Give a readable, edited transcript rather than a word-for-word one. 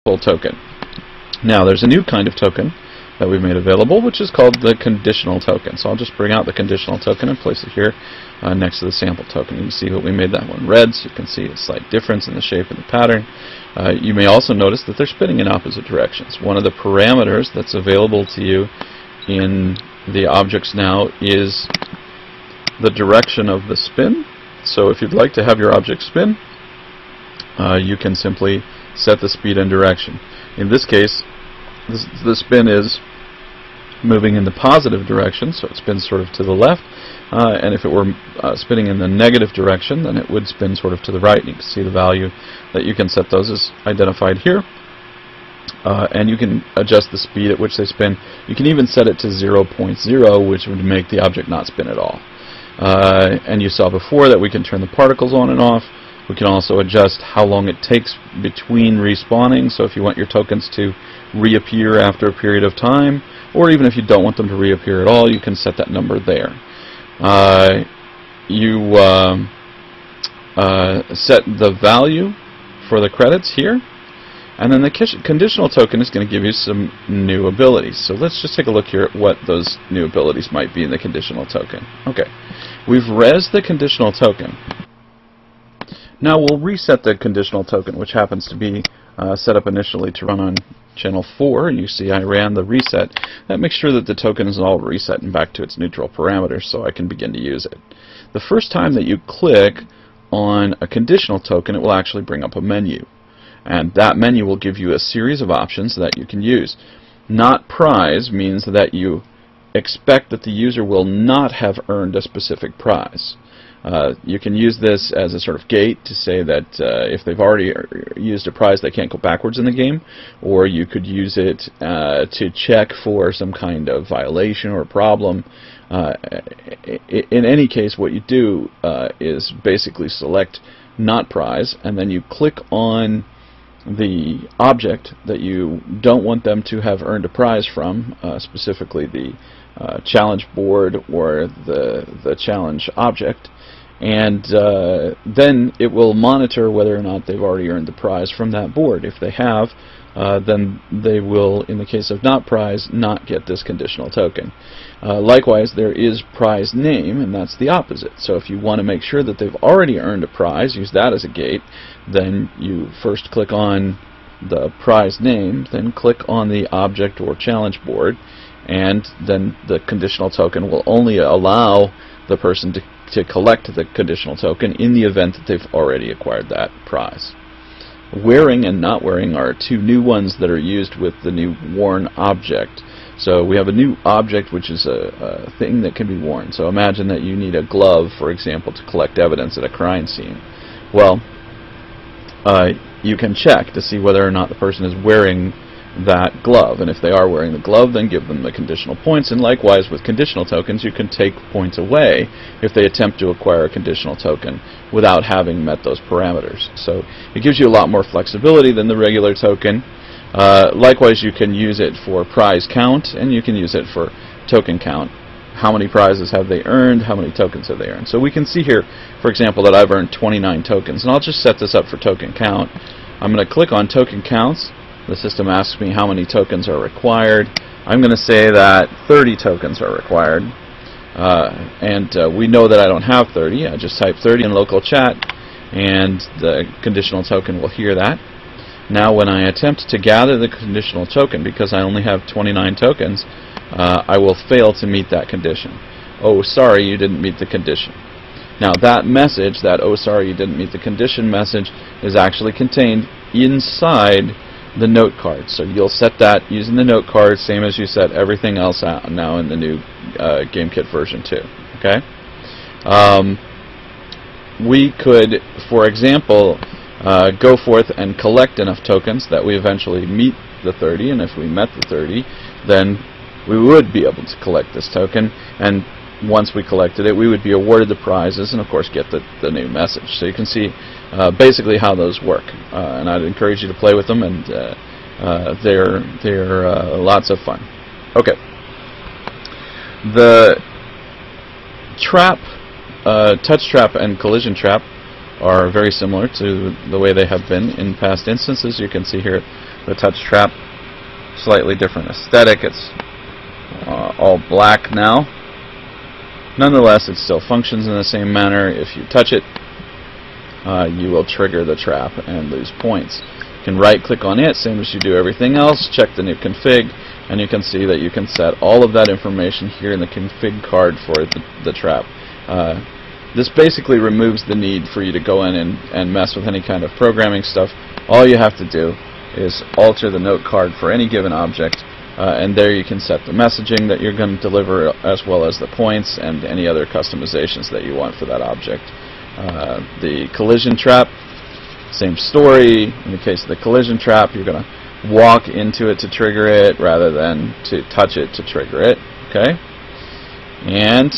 token. Now there's a new kind of token that we've made available, which is called the conditional token. So I'll just bring out the conditional token and place it here next to the sample token. You can see what we made that one red, so you can see a slight difference in the shape and the pattern. You may also notice that they're spinning in opposite directions. One of the parameters that's available to you in the objects now is the direction of the spin. So if you'd like to have your object spin, you can simply set the speed and direction. In this case, the spin is moving in the positive direction, so it spins sort of to the left, and if it were spinning in the negative direction, then it would spin sort of to the right. And you can see the value that you can set those is identified here, and you can adjust the speed at which they spin. You can even set it to 0.0, which would make the object not spin at all. And you saw before that we can turn the particles on and off. We can also adjust how long it takes between respawning, so if you want your tokens to reappear after a period of time, or even if you don't want them to reappear at all, you can set that number there. You set the value for the credits here, and then the conditional token is going to give you some new abilities. So let's just take a look here at what those new abilities might be in the conditional token. Okay, we've resed the conditional token. Now we'll reset the conditional token, which happens to be set up initially to run on channel 4, and you see I ran the reset. That makes sure that the token is all reset and back to its neutral parameters so I can begin to use it. The first time that you click on a conditional token, it will actually bring up a menu, and that menu will give you a series of options that you can use. Not prize means that you expect that the user will not have earned a specific prize. You can use this as a sort of gate to say that if they've already used a prize, they can't go backwards in the game, or you could use it to check for some kind of violation or problem. In any case, what you do is basically select not prize, and then you click on the object that you don't want them to have earned a prize from, specifically the challenge board or the challenge object, and then it will monitor whether or not they've already earned the prize from that board. If they have, then they will, in the case of not prize, not get this conditional token. Likewise, there is prize name, and that's the opposite. So if you want to make sure that they've already earned a prize, use that as a gate, then you first click on the prize name, then click on the object or challenge board, and then the conditional token will only allow the person to collect the conditional token in the event that they've already acquired that prize. Wearing and not wearing are two new ones that are used with the new worn object. So we have a new object which is a thing that can be worn. So imagine that you need a glove, for example, to collect evidence at a crime scene. Well, you can check to see whether or not the person is wearing that glove, and if they are wearing the glove, then give them the conditional points. And likewise with conditional tokens, you can take points away if they attempt to acquire a conditional token without having met those parameters. So it gives you a lot more flexibility than the regular token. Likewise, you can use it for prize count, and you can use it for token count. How many prizes have they earned? How many tokens have they earned? So we can see here, for example, that I've earned 29 tokens, and I'll just set this up for token count. I'm going to click on token counts. The system asks me how many tokens are required. I'm going to say that 30 tokens are required. We know that I don't have 30. I just type 30 in local chat, and the conditional token will hear that. Now when I attempt to gather the conditional token, because I only have 29 tokens, I will fail to meet that condition. Oh, sorry, you didn't meet the condition. Now that message, that oh sorry you didn't meet the condition message, is actually contained inside the note card. So you'll set that using the note card, same as you set everything else out now in the new GameKit version 2. Okay. We could, for example, go forth and collect enough tokens that we eventually meet the 30, and if we met the 30, then we would be able to collect this token, and once we collected it, we would be awarded the prizes and of course get the new message. So you can see basically how those work, and I'd encourage you to play with them, and they're lots of fun. Okay, the trap, touch trap and collision trap are very similar to the way they have been in past instances. You can see here The touch trap, slightly different aesthetic. It's all black now. Nonetheless, it still functions in the same manner. If you touch it, you will trigger the trap and lose points. You can right-click on it, same as you do everything else, check the new config, and you can see that you can set all of that information here in the config card for the trap. This basically removes the need for you to go in and mess with any kind of programming stuff. All you have to do is alter the note card for any given object, and there you can set the messaging that you're going to deliver, as well as the points and any other customizations that you want for that object. The collision trap, same story. In the case of the collision trap, you're going to walk into it to trigger it rather than to touch it to trigger it. Okay? And